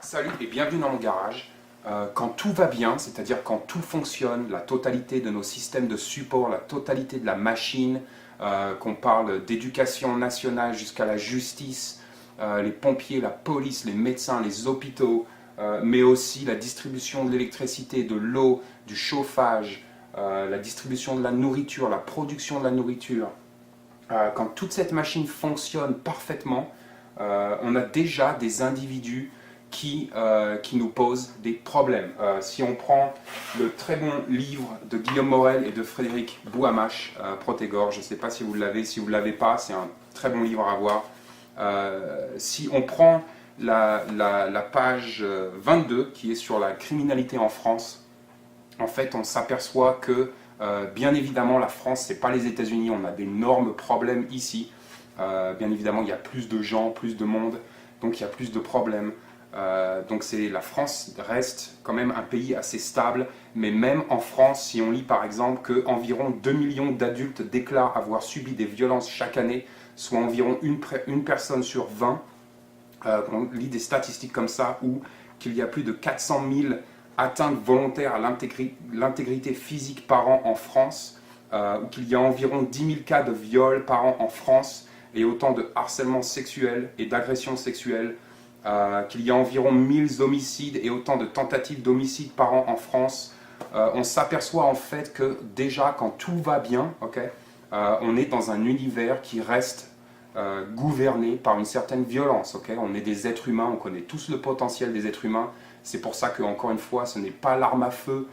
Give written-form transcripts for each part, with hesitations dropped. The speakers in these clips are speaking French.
Salut et bienvenue dans mon garage. Quand tout va bien, c'est-à-dire quand tout fonctionne, la totalité de nos systèmes de support, la totalité de la machine, qu'on parle d'éducation nationale jusqu'à la justice, les pompiers, la police, les médecins, les hôpitaux, mais aussi la distribution de l'électricité, de l'eau, du chauffage, la distribution de la nourriture, la production de la nourriture. Quand toute cette machine fonctionne parfaitement, on a déjà des individus qui nous posent des problèmes. Si on prend le très bon livre de Guillaume Morel et de Frédéric Bouhamache, Protégor, je ne sais pas si vous l'avez, si vous ne l'avez pas, c'est un très bon livre à voir. Si on prend la page 22 qui est sur la criminalité en France, en fait on s'aperçoit que bien évidemment la France c'est pas les États-Unis, on a d'énormes problèmes ici. Bien évidemment il y a plus de gens, plus de monde, donc il y a plus de problèmes. Donc la France reste quand même un pays assez stable, mais même en France, si on lit par exemple qu'environ 2 millions d'adultes déclarent avoir subi des violences chaque année, soit environ une personne sur 20, on lit des statistiques comme ça, ou qu'il y a plus de 400 000 atteintes volontaires à l'intégrité physique par an en France, ou qu'il y a environ 10 000 cas de viol par an en France, et autant de harcèlement sexuel et d'agression sexuelle, qu'il y a environ 1000 homicides et autant de tentatives d'homicide par an en France. On s'aperçoit en fait que déjà quand tout va bien, on est dans un univers qui reste gouverné par une certaine violence. On est des êtres humains, on connaît tous le potentiel des êtres humains. C'est pour ça que, encore une fois, ce n'est pas l'arme à feu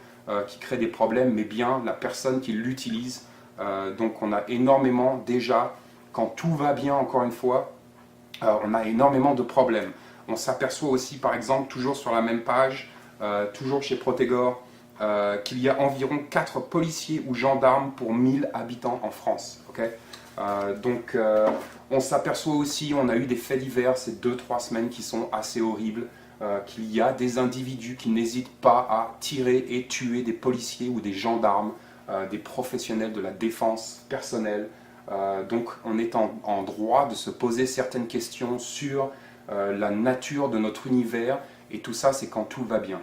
qui crée des problèmes, mais bien la personne qui l'utilise. Donc on a énormément déjà, quand tout va bien, encore une fois, on a énormément de problèmes. On s'aperçoit aussi, par exemple, toujours sur la même page, toujours chez Protégor, qu'il y a environ 4 policiers ou gendarmes pour 1000 habitants en France. On s'aperçoit aussi, on a eu des faits divers ces 2-3 semaines qui sont assez horribles, qu'il y a des individus qui n'hésitent pas à tirer et tuer des policiers ou des gendarmes, des professionnels de la défense personnelle. Donc on est en droit de se poser certaines questions sur la nature de notre univers, et tout ça c'est quand tout va bien.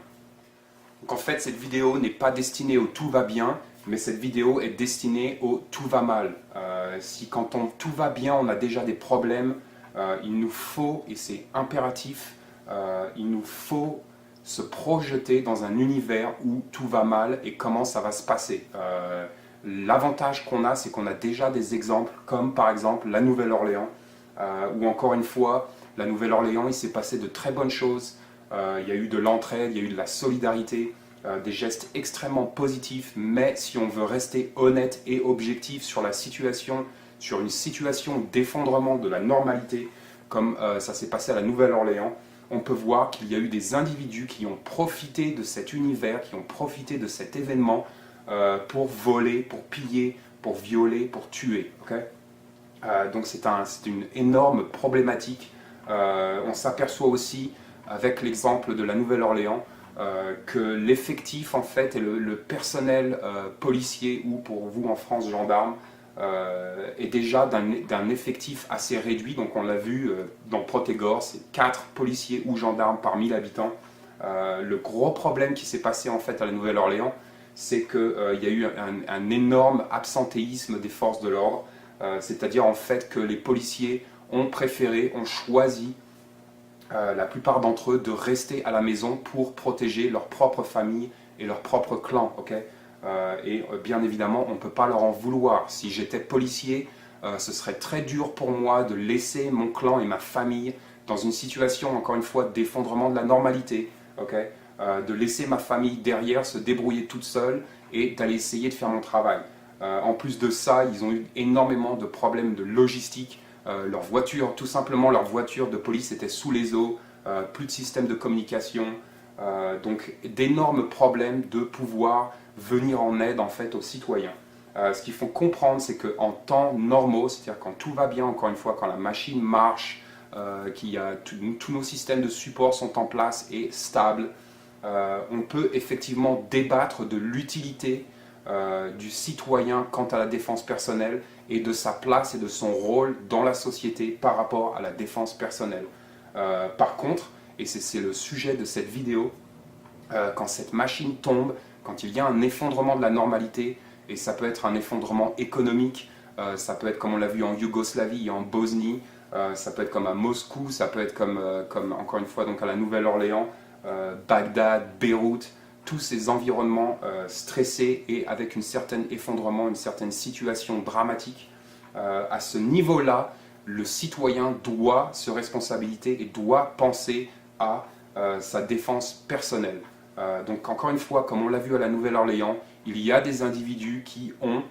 Donc en fait cette vidéo n'est pas destinée au tout va bien, mais cette vidéo est destinée au tout va mal. Si quand tout va bien on a déjà des problèmes, il nous faut, et c'est impératif, il nous faut se projeter dans un univers où tout va mal et comment ça va se passer. L'avantage qu'on a, c'est qu'on a déjà des exemples, comme par exemple la Nouvelle-Orléans, où encore une fois, la Nouvelle-Orléans, il s'est passé de très bonnes choses. Il y a eu de l'entraide, il y a eu de la solidarité, des gestes extrêmement positifs, mais si on veut rester honnête et objectif sur la situation, sur une situation d'effondrement de la normalité, comme ça s'est passé à la Nouvelle-Orléans, on peut voir qu'il y a eu des individus qui ont profité de cet univers, qui ont profité de cet événement pour voler, pour piller, pour violer, pour tuer. Donc c'est une énorme problématique. On s'aperçoit aussi, avec l'exemple de la Nouvelle-Orléans, que l'effectif en fait et le personnel policier, ou pour vous en France gendarme, est déjà d'un effectif assez réduit. Donc on l'a vu dans Protégor, c'est 4 policiers ou gendarmes par 1000 habitants. Le gros problème qui s'est passé en fait à la Nouvelle-Orléans, c'est qu'il y a eu un énorme absentéisme des forces de l'ordre, c'est-à-dire en fait que les policiers ont préféré, ont choisi, la plupart d'entre eux, de rester à la maison pour protéger leur propre famille et leur propre clan. Bien évidemment, on ne peut pas leur en vouloir. Si j'étais policier, ce serait très dur pour moi de laisser mon clan et ma famille dans une situation, encore une fois, d'effondrement de la normalité. De laisser ma famille derrière se débrouiller toute seule et d'aller essayer de faire mon travail. En plus de ça, ils ont eu énormément de problèmes de logistique. Leur voiture, tout simplement, leur voiture de police était sous les eaux, plus de système de communication, donc d'énormes problèmes de pouvoir venir en aide en fait aux citoyens. Ce qu'il faut comprendre, c'est qu'en temps normaux, c'est-à-dire quand tout va bien, encore une fois, quand la machine marche, tous nos systèmes de support sont en place et stables, on peut effectivement débattre de l'utilité du citoyen quant à la défense personnelle et de sa place et de son rôle dans la société par rapport à la défense personnelle. Par contre, et c'est le sujet de cette vidéo. Quand cette machine tombe, quand il y a un effondrement de la normalité, et ça peut être un effondrement économique, ça peut être comme on l'a vu en Yougoslavie et en Bosnie, ça peut être comme à Moscou, ça peut être comme encore une fois donc à la Nouvelle-Orléans, Bagdad, Beyrouth, tous ces environnements stressés et avec un certain effondrement, une certaine situation dramatique. À ce niveau-là, le citoyen doit se responsabiliser et doit penser à sa défense personnelle. Donc encore une fois, comme on l'a vu à la Nouvelle-Orléans, il y a des individus qui ont,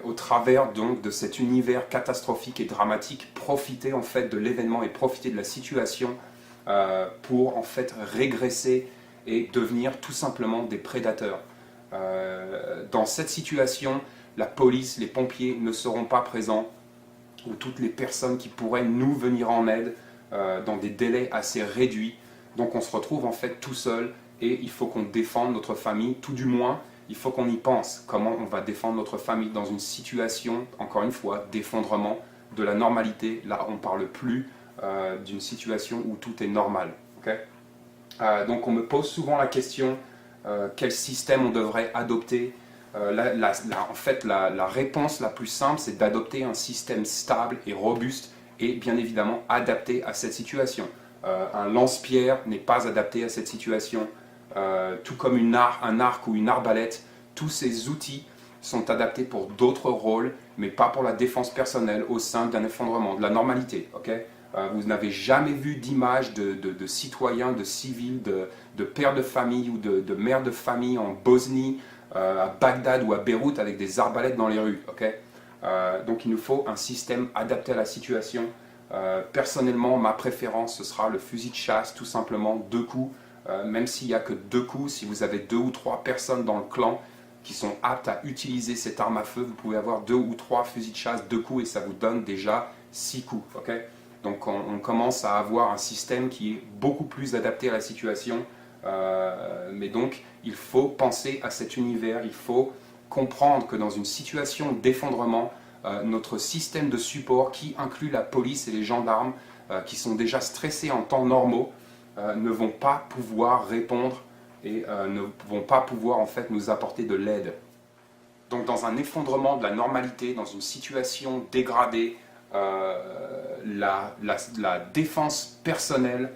au travers donc de cet univers catastrophique et dramatique, profité en fait de l'événement et profité de la situation pour en fait régresser et devenir tout simplement des prédateurs. Dans cette situation, la police, les pompiers ne seront pas présents, ou toutes les personnes qui pourraient nous venir en aide dans des délais assez réduits. Donc on se retrouve en fait tout seul et il faut qu'on défende notre famille, tout du moins il faut qu'on y pense, comment on va défendre notre famille dans une situation, encore une fois, d'effondrement de la normalité. Là on ne parle plus d'une situation où tout est normal. Okay? Donc on me pose souvent la question, quel système on devrait adopter. En fait, la réponse la plus simple, c'est d'adopter un système stable et robuste et bien évidemment adapté à cette situation. Un lance-pierre n'est pas adapté à cette situation, tout comme un arc ou une arbalète. Tous ces outils sont adaptés pour d'autres rôles, mais pas pour la défense personnelle au sein d'un effondrement, de la normalité. Okay? Vous n'avez jamais vu d'image de citoyens, de civils, de pères de famille ou de mères de famille en Bosnie, à Bagdad ou à Beyrouth avec des arbalètes dans les rues. Okay? Donc il nous faut un système adapté à la situation. Personnellement, ma préférence, ce sera le fusil de chasse, tout simplement 2 coups. Même s'il n'y a que 2 coups, si vous avez 2 ou 3 personnes dans le clan qui sont aptes à utiliser cette arme à feu, vous pouvez avoir 2 ou 3 fusils de chasse, 2 coups, et ça vous donne déjà 6 coups. Okay? Donc on commence à avoir un système qui est beaucoup plus adapté à la situation. Mais donc il faut penser à cet univers, il faut comprendre que dans une situation d'effondrement, notre système de support qui inclut la police et les gendarmes qui sont déjà stressés en temps normaux ne vont pas pouvoir répondre et ne vont pas pouvoir en fait nous apporter de l'aide. Donc dans un effondrement de la normalité, dans une situation dégradée, la défense personnelle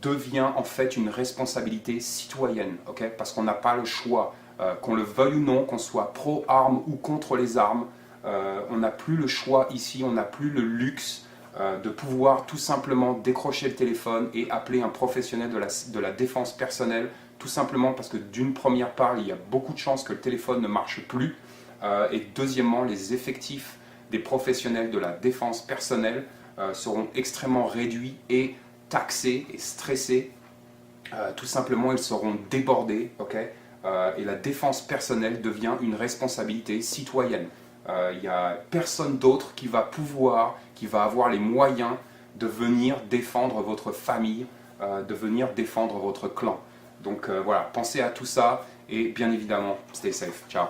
devient en fait une responsabilité citoyenne, okay? Parce qu'on n'a pas le choix, qu'on le veuille ou non, qu'on soit pro-armes ou contre les armes, on n'a plus le choix ici, on n'a plus le luxe de pouvoir tout simplement décrocher le téléphone et appeler un professionnel de la défense personnelle, tout simplement parce que d'une première part, il y a beaucoup de chances que le téléphone ne marche plus, et deuxièmement, les effectifs des professionnels de la défense personnelle seront extrêmement réduits et taxés et stressés. Tout simplement, ils seront débordés, okay? Et la défense personnelle devient une responsabilité citoyenne. Il n'y a personne d'autre qui va avoir les moyens de venir défendre votre famille, de venir défendre votre clan. Donc voilà, pensez à tout ça et bien évidemment, stay safe. Ciao.